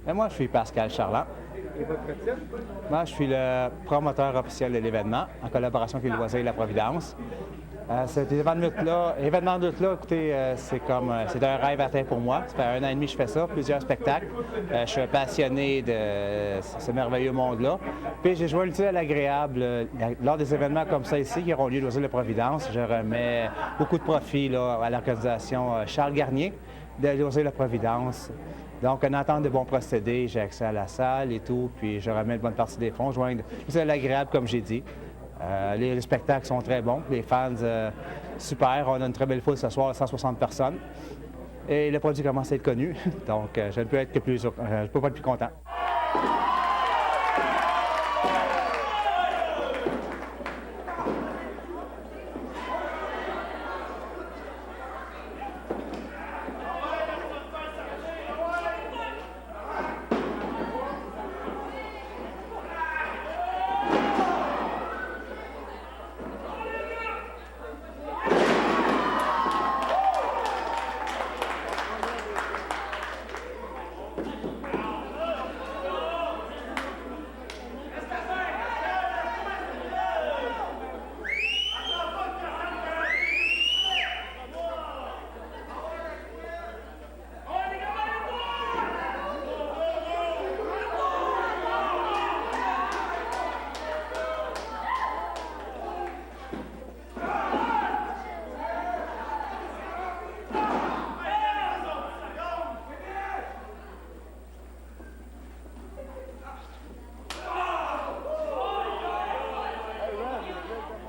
Et moi, je suis Pascal Charland. Et votre titre? Moi, je suis le promoteur officiel de l'événement, en collaboration avec les Loisirs et la Providence. Cet événement de lutte-là, écoutez, c'est un rêve atteint pour moi. Ça fait 1 an et demi que je fais ça, plusieurs spectacles. Je suis passionné de ce merveilleux monde-là. Puis j'ai joué l'utile à l'agréable. Lors des événements comme ça ici, qui auront lieu aux Loisirs de la Providence, je remets beaucoup de profit là, à l'organisation Charles Garnier de Loisirs de la Providence. Donc, en entente de bons procédés, j'ai accès à la salle et tout, puis je remets une bonne partie des fonds. C'est l'agréable, comme j'ai dit. Les spectacles sont très bons, les fans, super. On a une très belle foule ce soir, 160 personnes. Et le produit commence à être connu, donc je ne peux être que je peux pas être plus content.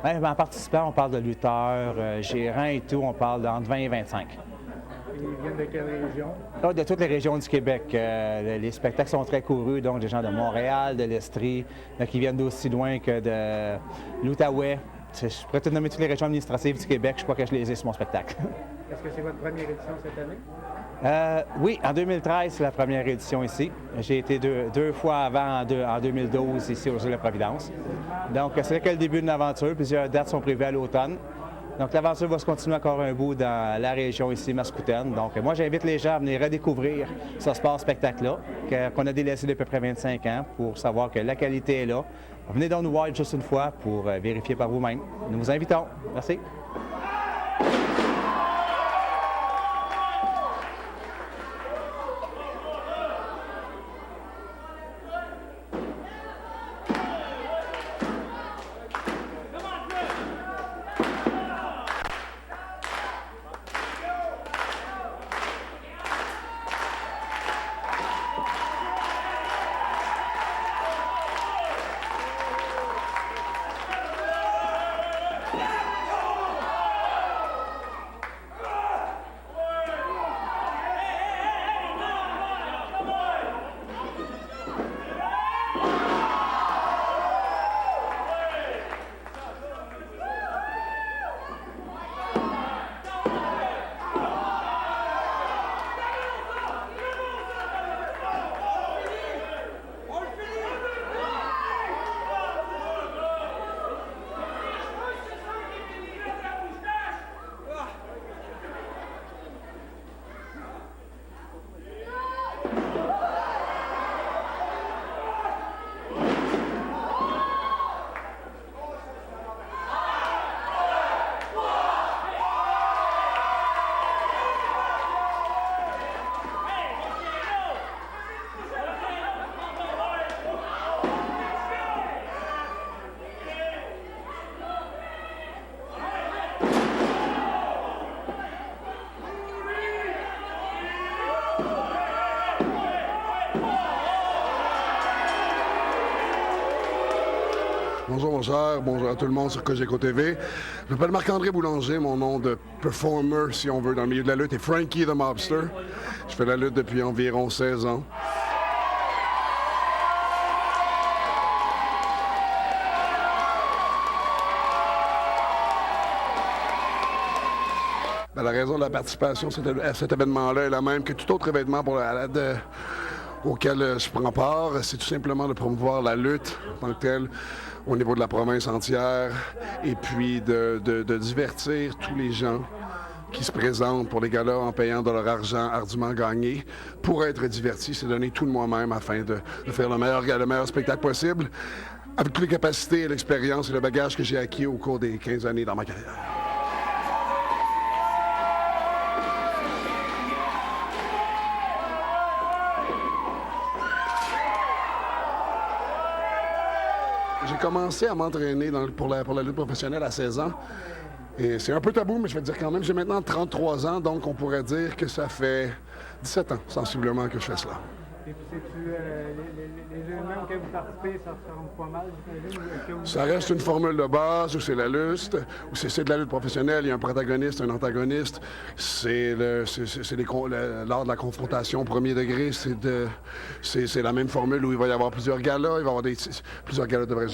Bien, en participant, on parle de lutteurs, gérants et tout, on parle d'entre 20 et 25. Ils viennent de quelle région? Là, de toutes les régions du Québec. Les spectacles sont très courus, donc des gens de Montréal, de l'Estrie, qui viennent d'aussi loin que de l'Outaouais. Je pourrais te nommer toutes les régions administratives du Québec, je crois que je les ai sur mon spectacle. Est-ce que c'est votre première édition cette année? Oui, en 2013, c'est la première édition ici. J'ai été deux fois avant, en 2012, ici aux Îles-de-la-Providence. Donc, c'est que le début d'une aventure. Plusieurs dates sont prévues à l'automne. Donc, l'aventure va se continuer encore un bout dans la région ici, Mascoutaine. Donc, moi, j'invite les gens à venir redécouvrir ce sport-spectacle-là, qu'on a délaissé depuis à peu près 25 ans, pour savoir que la qualité est là. Venez donc nous voir juste une fois pour vérifier par vous-même. Nous vous invitons. Merci. Bonjour, bonjour. Bonjour à tout le monde sur Cogeco TV. Je m'appelle Marc-André Boulanger. Mon nom de performer, si on veut, dans le milieu de la lutte est Frankie the Mobster. Je fais la lutte depuis environ 16 ans. Ben, la raison de la participation à cet événement-là est la même que tout autre événement auquel je prends part. C'est tout simplement de promouvoir la lutte en tant que telle au niveau de la province entière et puis de divertir tous les gens qui se présentent pour les galas en payant de leur argent ardument gagné pour être divertis. C'est donner tout de moi-même afin de faire le meilleur spectacle possible avec toutes les capacités, l'expérience et le bagage que j'ai acquis au cours des 15 années dans ma carrière. J'ai commencé à m'entraîner pour la lutte professionnelle à 16 ans. Et c'est un peu tabou, mais je vais te dire quand même, j'ai maintenant 33 ans, donc on pourrait dire que ça fait 17 ans, sensiblement, que je fais cela. Et puis, sais-tu, les événements auxquels vous participez, ça ressemble pas mal, j'imagine? Ça reste une formule de base où c'est la lutte, où c'est de la lutte professionnelle, il y a un protagoniste, un antagoniste. C'est lors de la confrontation au premier degré, c'est la même formule où il va y avoir plusieurs galas, il va y avoir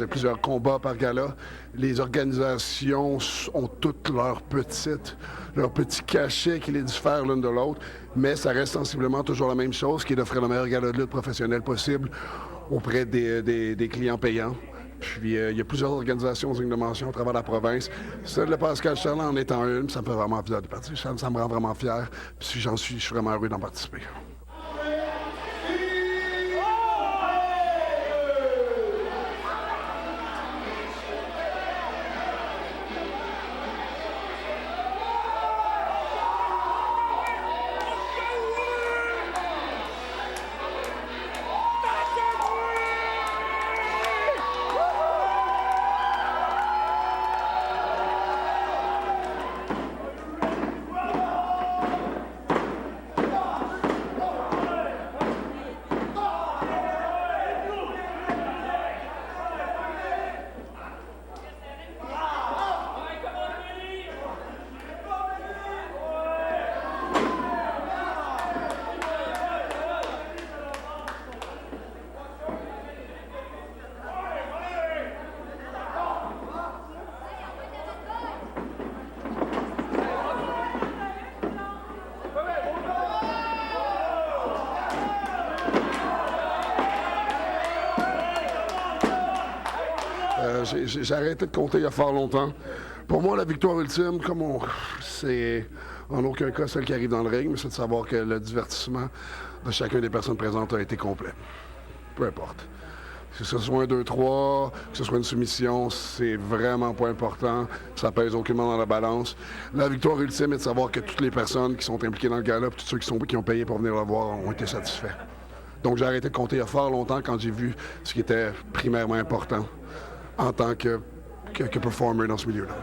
plusieurs combats par gala. Les organisations ont toutes leurs petits cachets qui les diffèrent l'une de l'autre, mais ça reste sensiblement toujours la même chose, qui est d'offrir le meilleur gala de lutte professionnelle possible auprès des clients payants. Puis il y a plusieurs organisations dignes de mention à travers la province. Celle de Pascal Charland en étant une, ça me fait vraiment plaisir de participer. Ça me rend vraiment fier. Puis je suis vraiment heureux d'en participer. J'ai arrêté de compter il y a fort longtemps. Pour moi, la victoire ultime, c'est en aucun cas celle qui arrive dans le ring, mais c'est de savoir que le divertissement de chacune des personnes présentes a été complet. Peu importe. Que ce soit un 2-3, que ce soit une soumission, c'est vraiment pas important. Ça pèse aucunement dans la balance. La victoire ultime est de savoir que toutes les personnes qui sont impliquées dans le gala, tous ceux qui ont payé pour venir le voir, ont été satisfaits. Donc j'ai arrêté de compter il y a fort longtemps quand j'ai vu ce qui était primairement important en tant que performer dans ce milieu-là.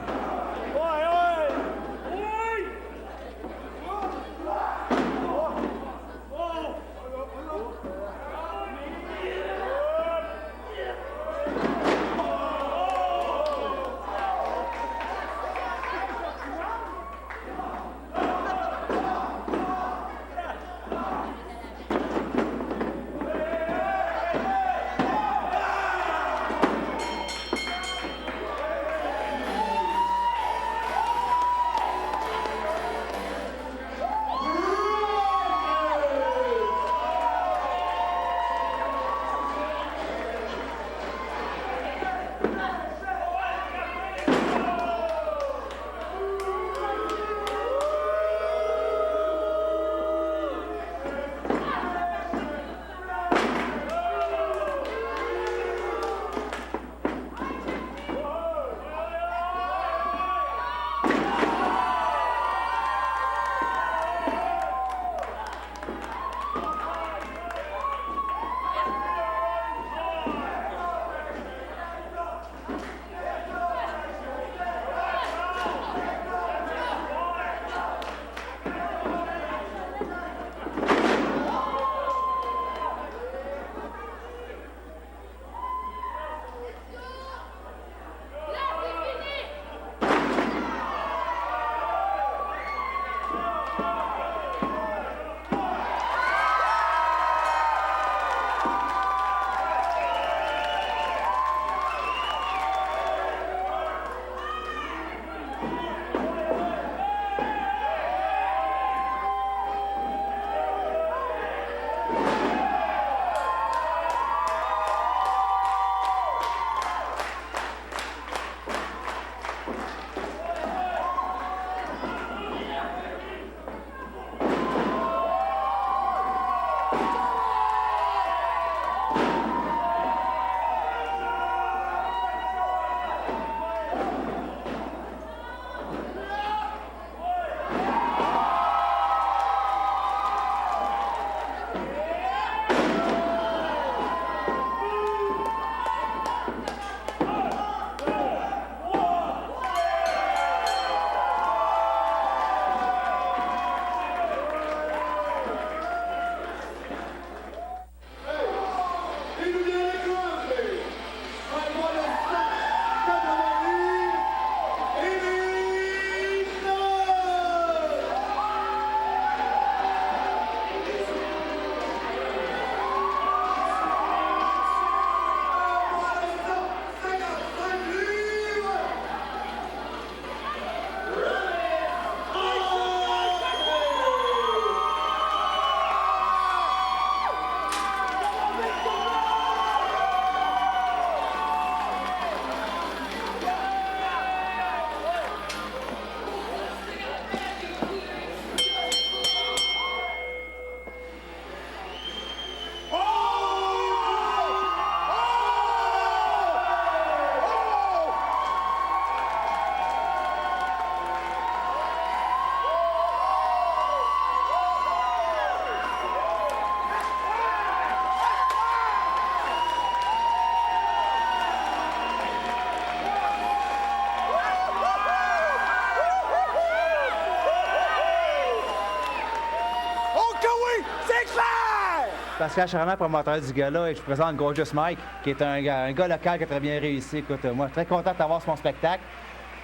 Pascal Charmant, promoteur du gala, et je vous présente Gorgeous Mike, qui est un gars local qui a très bien réussi. Écoute, moi, très content de t'avoir sur mon spectacle.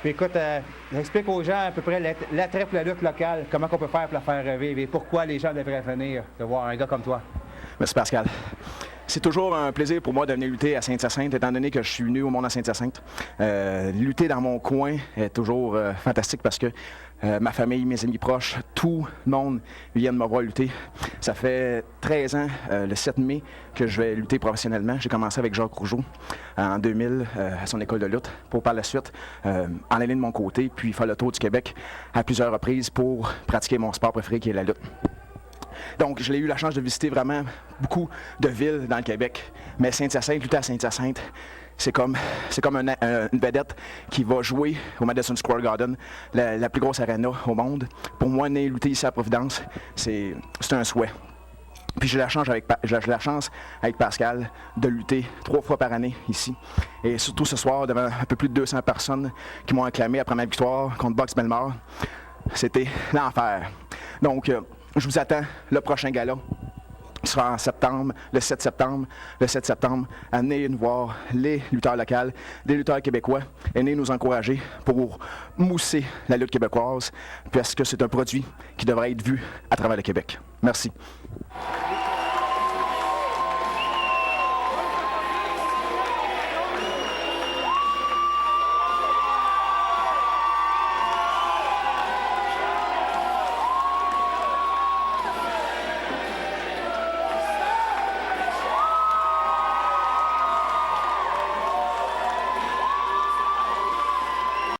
Puis écoute, j'explique aux gens à peu près l'attrait pour la lutte locale, comment on peut faire pour la faire revivre et pourquoi les gens devraient venir de voir un gars comme toi. Merci Pascal. C'est toujours un plaisir pour moi de venir lutter à Saint-Hyacinthe, étant donné que je suis venu au monde à Saint-Hyacinthe. Lutter dans mon coin est toujours fantastique parce que ma famille, mes amis proches, tout le monde vient de me voir lutter. Ça fait 13 ans, le 7 mai, que je vais lutter professionnellement. J'ai commencé avec Jacques Rougeau en 2000 à son école de lutte pour par la suite en aller de mon côté puis faire le tour du Québec à plusieurs reprises pour pratiquer mon sport préféré qui est la lutte. Donc, j'ai eu la chance de visiter vraiment beaucoup de villes dans le Québec. Mais Saint-Hyacinthe, lutter à Saint-Hyacinthe, c'est comme une vedette qui va jouer au Madison Square Garden, la plus grosse arena au monde. Pour moi, lutter ici à Providence, c'est un souhait. Puis j'ai la chance avec Pascal de lutter 3 fois par année ici. Et surtout ce soir, devant un peu plus de 200 personnes qui m'ont acclamé après ma victoire contre Box Bellemare. C'était l'enfer. Donc, je vous attends le prochain gala. Ce sera en septembre, le 7 septembre. Le 7 septembre, venez nous voir les lutteurs locaux, les lutteurs québécois, et venez nous encourager pour mousser la lutte québécoise, parce que c'est un produit qui devrait être vu à travers le Québec. Merci.